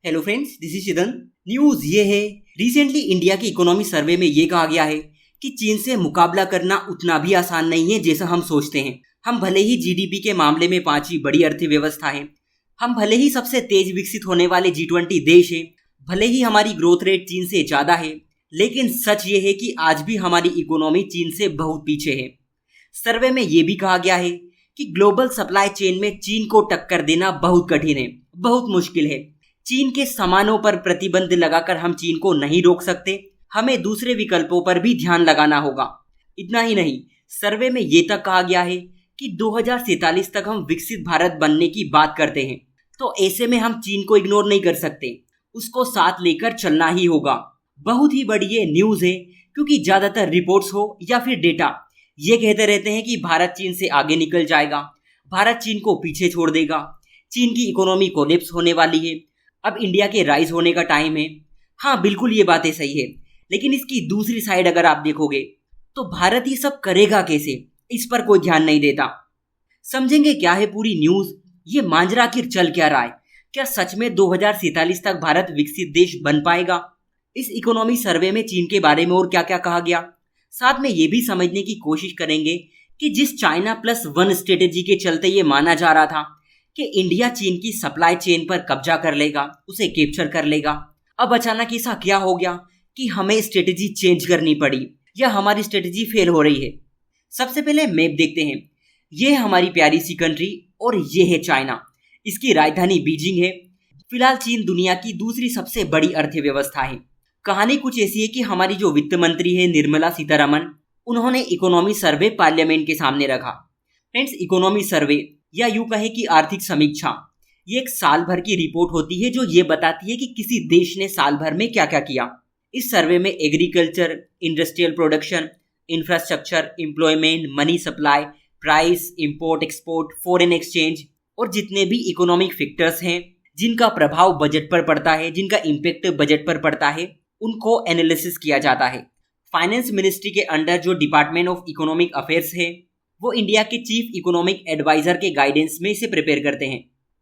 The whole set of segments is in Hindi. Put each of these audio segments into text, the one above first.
Hello friends, this is Shidan. News ये है, रिसेंटली इंडिया की इकोनॉमी सर्वे में ये कहा गया है कि चीन से मुकाबला करना उतना भी आसान नहीं है जैसा हम सोचते हैं। हम भले ही जीडीपी के मामले में पांचवी बड़ी अर्थव्यवस्था है, हम भले ही सबसे तेज विकसित होने वाले G20 देश है, भले ही हमारी ग्रोथ रेट चीन से ज्यादा है, लेकिन सच ये है कि आज भी हमारी इकोनॉमी चीन से बहुत पीछे है। सर्वे में ये भी कहा गया है कि ग्लोबल सप्लाई चेन में चीन को टक्कर देना बहुत कठिन है, बहुत मुश्किल है। चीन के सामानों पर प्रतिबंध लगाकर हम चीन को नहीं रोक सकते, हमें दूसरे विकल्पों पर भी ध्यान लगाना होगा। इतना ही नहीं, सर्वे में ये तक कहा गया है कि 2047 तक हम विकसित भारत बनने की बात करते हैं, तो ऐसे में हम चीन को इग्नोर नहीं कर सकते, उसको साथ लेकर चलना ही होगा। बहुत ही बड़ी ये न्यूज़ है, क्योंकि ज्यादातर रिपोर्ट्स हो या फिर डेटा ये कहते रहते हैं कि भारत चीन से आगे निकल जाएगा, भारत चीन को पीछे छोड़ देगा, चीन की इकोनॉमी कोलैप्स होने वाली है, अब इंडिया के राइज होने का टाइम है। हाँ, बिल्कुल ये बातें सही है, लेकिन इसकी दूसरी साइड अगर आप देखोगे तो भारत ये सब करेगा कैसे, इस पर कोई ध्यान नहीं देता। समझेंगे क्या है पूरी न्यूज, ये मांजरा आखिर चल क्या रहा है, क्या सच में 2047 तक भारत विकसित देश बन पाएगा? इस इकोनॉमी सर्वे में चीन के बारे में और क्या क्या कहा गया, साथ में ये भी समझने की कोशिश करेंगे कि जिस China+1 स्ट्रेटेजी के चलते ये माना जा रहा था कि इंडिया चीन की सप्लाई चेन पर कब्जा कर लेगा, उसे कैप्चर कर लेगा, अब अचानक ऐसा क्या हो गया कि हमें स्ट्रेटेजी चेंज करनी पड़ी या हमारी स्ट्रेटेजी फेल हो रही है। सबसे पहले मैप देखते हैं। ये है हमारी प्यारी सी कंट्री और ये है चाइना, इसकी राजधानी बीजिंग है। फिलहाल चीन दुनिया की दूसरी सबसे बड़ी अर्थव्यवस्था है। कहानी कुछ ऐसी है कि हमारी जो वित्त मंत्री है निर्मला सीतारमण, उन्होंने इकोनॉमी सर्वे पार्लियामेंट के सामने रखा। फ्रेंड्स, इकोनॉमी सर्वे या यूं कहे कि आर्थिक समीक्षा, ये एक साल भर की रिपोर्ट होती है जो ये बताती है कि किसी देश ने साल भर में क्या क्या किया। इस सर्वे में agriculture, industrial production, infrastructure, employment, money supply, price, import export, foreign exchange और जितने भी इकोनॉमिक फैक्टर्स हैं जिनका प्रभाव बजट पर पड़ता है, जिनका इम्पैक्ट बजट पर पड़ता है, उनको एनालिसिस किया जाता है। फाइनेंस मिनिस्ट्री के अंडर जो डिपार्टमेंट ऑफ इकोनॉमिक अफेयर्स है, वो इंडिया के चीफ इकोनॉमिक एडवाइजर के गाइडेंस में इसे प्रिपेयर करते हैं।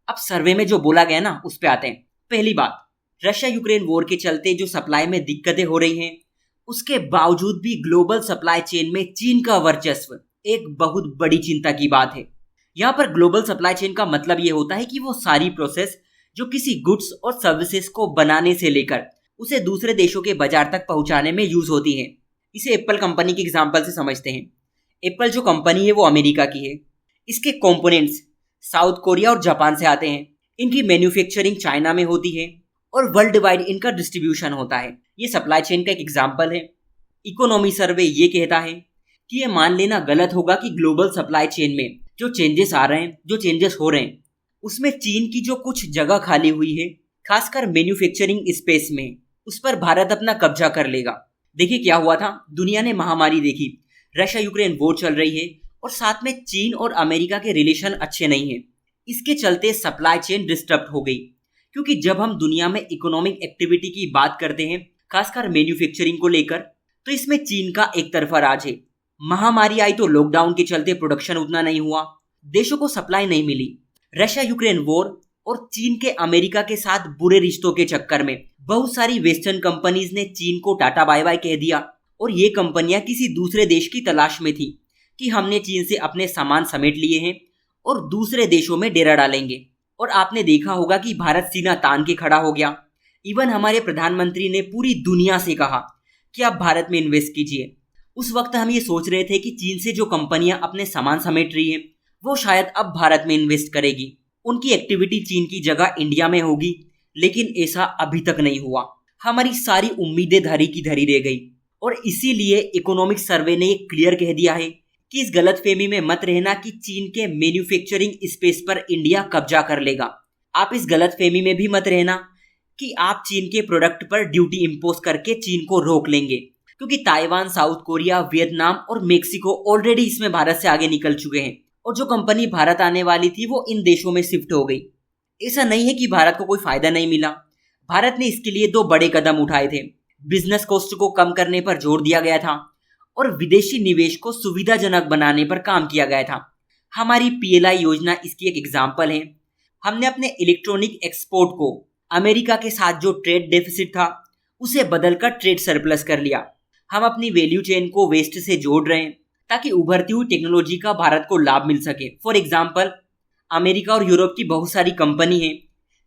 अब सर्वे में जो बोला गया ना, उस पे आते हैं। पहली बात, रशिया यूक्रेन वॉर के चलते जो सप्लाई में दिक्कतें हो रही हैं, उसके बावजूद भी ग्लोबल सप्लाई चेन में चीन का वर्चस्व एक बहुत बड़ी चिंता की बात है। यहाँ पर ग्लोबल सप्लाई चेन का मतलब ये होता है कि वो सारी प्रोसेस जो किसी गुड्स और सर्विसेज को बनाने से लेकर उसे दूसरे देशों के बाजार तक पहुंचाने में यूज होती है। इसे एप्पल कंपनी के एग्जाम्पल से समझते हैं। एप्पल जो कंपनी है वो अमेरिका की है, इसके कंपोनेंट्स साउथ कोरिया और जापान से आते हैं, इनकी मैन्युफैक्चरिंग चाइना में होती है और वर्ल्ड वाइड इनका डिस्ट्रीब्यूशन होता है। ये सप्लाई चेन का एक एग्जाम्पल है। इकोनॉमी सर्वे ये कहता है कि ये मान लेना गलत होगा कि ग्लोबल सप्लाई चेन में जो चेंजेस आ रहे हैं, जो चेंजेस हो रहे हैं, उसमें चीन की जो कुछ जगह खाली हुई है, खासकर मैन्युफैक्चरिंग स्पेस में, उस पर भारत अपना कब्जा कर लेगा। देखिए क्या हुआ था, दुनिया ने महामारी देखी, रशिया यूक्रेन वॉर चल रही है और साथ में चीन और अमेरिका के रिलेशन अच्छे नहीं हैं। इसके चलते सप्लाई चेन डिस्टर्ब हो गई, क्योंकि जब हम दुनिया में इकोनॉमिक एक्टिविटी की बात करते हैं, खासकर मैन्युफैक्चरिंग को लेकर, तो इसमें चीन का एक तरफा राज है। महामारी आई तो लॉकडाउन के चलते प्रोडक्शन उतना नहीं हुआ, देशों को सप्लाई नहीं मिली। रशिया यूक्रेन वॉर और चीन के अमेरिका के साथ बुरे रिश्तों के चक्कर में बहुत सारी वेस्टर्न कंपनीज ने चीन को टाटा बाय बाय कह दिया और ये कंपनियां किसी दूसरे देश की तलाश में थी कि हमने चीन से अपने सामान समेट लिए हैं और दूसरे देशों में डेरा डालेंगे। और आपने देखा होगा कि भारत सीना तान के खड़ा हो गया। इवन हमारे प्रधानमंत्री ने पूरी दुनिया से कहा कि आप भारत में इन्वेस्ट कीजिए। उस वक्त हम ये सोच रहे थे कि चीन से जो कंपनियां अपने सामान समेट रही हैं, वो शायद अब भारत में इन्वेस्ट करेगी, उनकी एक्टिविटी चीन की जगह इंडिया में होगी, लेकिन ऐसा अभी तक नहीं हुआ। हमारी सारी उम्मीदें धरी की धरी रह गई और इसीलिए इकोनॉमिक सर्वे ने क्लियर कह दिया है कि इस गलतफहमी में मत रहना कि चीन के मैन्युफैक्चरिंग स्पेस पर इंडिया कब्जा कर लेगा। आप इस गलतफहमी में भी मत रहना कि आप चीन के प्रोडक्ट पर ड्यूटी इंपोज करके चीन को रोक लेंगे, क्योंकि ताइवान, साउथ कोरिया, वियतनाम और मेक्सिको ऑलरेडी इसमें भारत से आगे निकल चुके हैं और जो कंपनी भारत आने वाली थी वो इन देशों में शिफ्ट हो गई। ऐसा नहीं है कि भारत को कोई फायदा नहीं मिला, भारत ने इसके लिए 2 बड़े कदम उठाए थे। बिजनेस कॉस्ट को कम करने पर जोर दिया गया था और विदेशी निवेश को सुविधाजनक बनाने पर काम किया गया था। हमारी PLI योजना इसकी एक एग्जाम्पल है। हमने अपने इलेक्ट्रॉनिक एक्सपोर्ट को अमेरिका के साथ जो ट्रेड डेफिसिट था उसे बदलकर ट्रेड सरप्लस कर लिया। हम अपनी वैल्यू चेन को वेस्ट से जोड़ रहे हैं ताकि उभरती हुई टेक्नोलॉजी का भारत को लाभ मिल सके। फॉर एग्जाम्पल, अमेरिका और यूरोप की बहुत सारी कंपनी हैं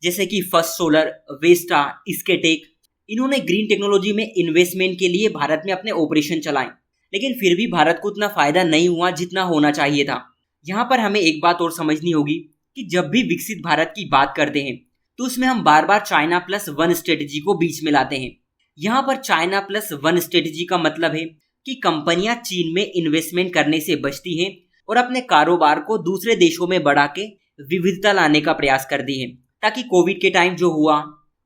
जैसे कि फर्स्ट सोलर, वेस्टा, इस्केटेक। इन्होंने ग्रीन टेक्नोलॉजी में इन्वेस्टमेंट के लिए भारत में अपने ऑपरेशन चलाए, लेकिन फिर भी भारत को उतना फायदा नहीं हुआ जितना होना चाहिए था। यहाँ पर हमें एक बात और समझनी होगी कि जब भी विकसित भारत की बात करते हैं तो उसमें हम बार बार चाइना प्लस वन स्ट्रेटेजी को बीच में लाते हैं। यहाँ पर चाइना प्लस वन स्ट्रेटेजी का मतलब है कि कंपनियां चीन में इन्वेस्टमेंट करने से बचती हैं और अपने कारोबार को दूसरे देशों में बढ़ा के विविधता लाने का प्रयास करती हैं, ताकि कोविड के टाइम जो हुआ,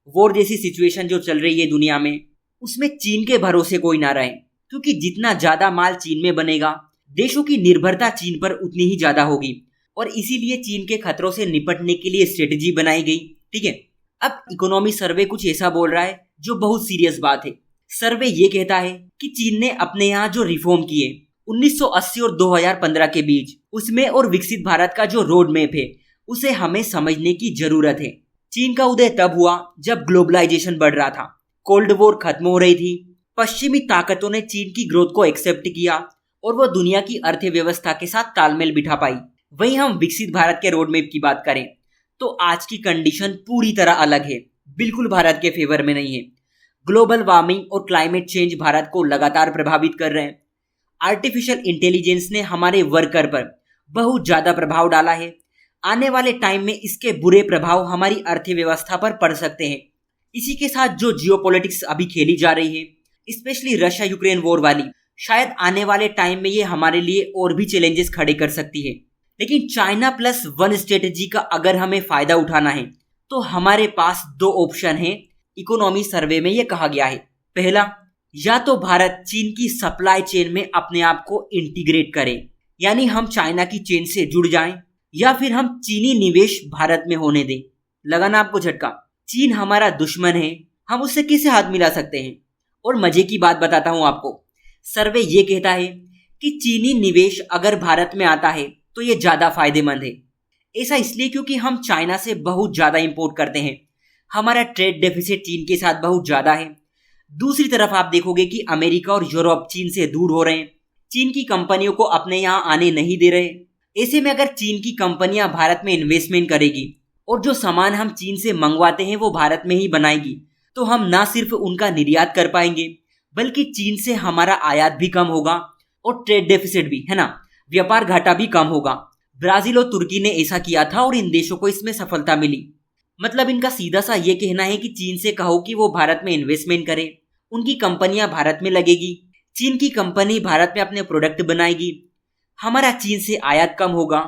वॉर जैसी सिचुएशन जो चल रही है दुनिया में, उसमें चीन के भरोसे कोई ना रहे। क्योंकि जितना ज्यादा माल चीन में बनेगा, देशों की निर्भरता चीन पर उतनी ही ज्यादा होगी और इसीलिए चीन के खतरों से निपटने के लिए स्ट्रेटेजी बनाई गई। ठीक है, अब इकोनॉमी सर्वे कुछ ऐसा बोल रहा है जो बहुत सीरियस बात है। सर्वे ये कहता है कि चीन ने अपने यहाँ जो रिफॉर्म किए 1980 और 2015 के बीच, उसमें और विकसित भारत का जो रोड मैप है उसे हमें समझने की जरूरत है। चीन का उदय तब हुआ जब ग्लोबलाइजेशन बढ़ रहा था, कोल्ड वॉर खत्म हो रही थी, पश्चिमी ताकतों ने चीन की ग्रोथ को एक्सेप्ट किया और वो दुनिया की अर्थव्यवस्था के साथ तालमेल बिठा पाई। वहीं हम विकसित भारत के रोड मैप की बात करें तो आज की कंडीशन पूरी तरह अलग है, बिल्कुल भारत के फेवर में नहीं है। ग्लोबल वार्मिंग और क्लाइमेट चेंज भारत को लगातार प्रभावित कर रहे हैं। आर्टिफिशियल इंटेलिजेंस ने हमारे वर्कर पर बहुत ज्यादा प्रभाव डाला है। आने वाले टाइम में इसके बुरे प्रभाव हमारी अर्थव्यवस्था पर पड़ सकते हैं। इसी के साथ जो जियोपॉलिटिक्स अभी खेली जा रही है, स्पेशली रशिया यूक्रेन वॉर वाली, शायद आने वाले टाइम में ये हमारे लिए और भी चैलेंजेस खड़े कर सकती है। लेकिन चाइना प्लस वन स्ट्रेटेजी का अगर हमें फायदा उठाना है तो हमारे पास दो ऑप्शन हैं। इकोनॉमी सर्वे में ये कहा गया है, पहला, या तो भारत चीन की सप्लाई चेन में अपने आप को इंटीग्रेट करे, यानी हम चाइना की चेन से जुड़ जाएं, या फिर हम चीनी निवेश भारत में होने दें। लगा ना आपको झटका? चीन हमारा दुश्मन है, हम उससे कैसे हाथ मिला सकते हैं? और मजे की बात बताता हूं आपको, सर्वे ये कहता है कि चीनी निवेश अगर भारत में आता है तो ये ज्यादा फायदेमंद है। ऐसा इसलिए क्योंकि हम चाइना से बहुत ज्यादा इंपोर्ट करते हैं, हमारा ट्रेड डेफिसिट चीन के साथ बहुत ज्यादा है। दूसरी तरफ आप देखोगे कि अमेरिका और यूरोप चीन से दूर हो रहे हैं, चीन की कंपनियों को अपने यहाँ आने नहीं दे रहे। ऐसे में अगर चीन की कंपनियां भारत में इन्वेस्टमेंट करेगी और जो सामान हम चीन से मंगवाते हैं वो भारत में ही बनाएगी, तो हम ना सिर्फ उनका निर्यात कर पाएंगे बल्कि चीन से हमारा आयात भी कम होगा और ट्रेड डेफिसिट भी, है ना, व्यापार घाटा भी कम होगा। ब्राजील और तुर्की ने ऐसा किया था और इन देशों को इसमें सफलता मिली। मतलब इनका सीधा सा ये कहना है कि चीन से कहो कि वो भारत में इन्वेस्टमेंट करे, उनकी कंपनियां भारत में लगेगी, चीन की कंपनी भारत में अपने प्रोडक्ट बनाएगी, हमारा चीन से आयात कम होगा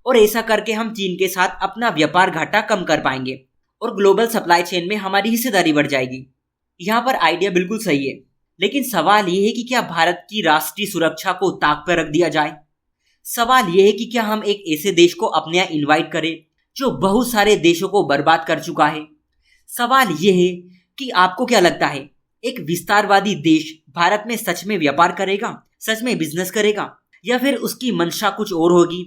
और ऐसा करके हम चीन के साथ अपना व्यापार घाटा कम कर पाएंगे और ग्लोबल सप्लाई चेन में हमारी हिस्सेदारी बढ़ जाएगी। यहाँ पर आइडिया बिल्कुल सही है, लेकिन सवाल ये है कि क्या भारत की राष्ट्रीय सुरक्षा को ताक पर रख दिया जाए? सवाल यह है कि क्या हम एक ऐसे देश को अपने यहाँ इन्वाइट करें जो बहुत सारे देशों को बर्बाद कर चुका है? सवाल यह है कि आपको क्या लगता है, एक विस्तारवादी देश भारत में सच में व्यापार करेगा, सच में बिजनेस करेगा, या फिर उसकी मंशा कुछ और होगी?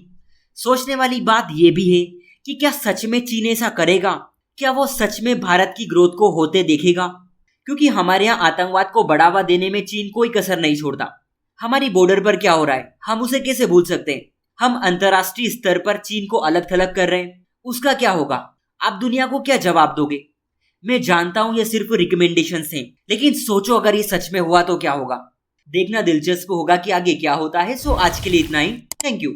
सोचने वाली बात यह भी है कि क्या सच में चीन ऐसा करेगा? क्या वो सच में भारत की ग्रोथ को होते देखेगा? क्योंकि हमारे यहाँ आतंकवाद को बढ़ावा देने में चीन कोई कसर नहीं छोड़ता। हमारी बॉर्डर पर क्या हो रहा है हम उसे कैसे भूल सकते हैं? हम अंतर्राष्ट्रीय स्तर पर चीन को अलग थलग कर रहे हैं, उसका क्या होगा? आप दुनिया को क्या जवाब दोगे? मैं जानता हूं ये सिर्फ रिकमेंडेशंस हैं, लेकिन सोचो अगर ये सच में हुआ तो क्या होगा? देखना दिलचस्प होगा कि आगे क्या होता है। सो आज के लिए इतना ही। Thank you.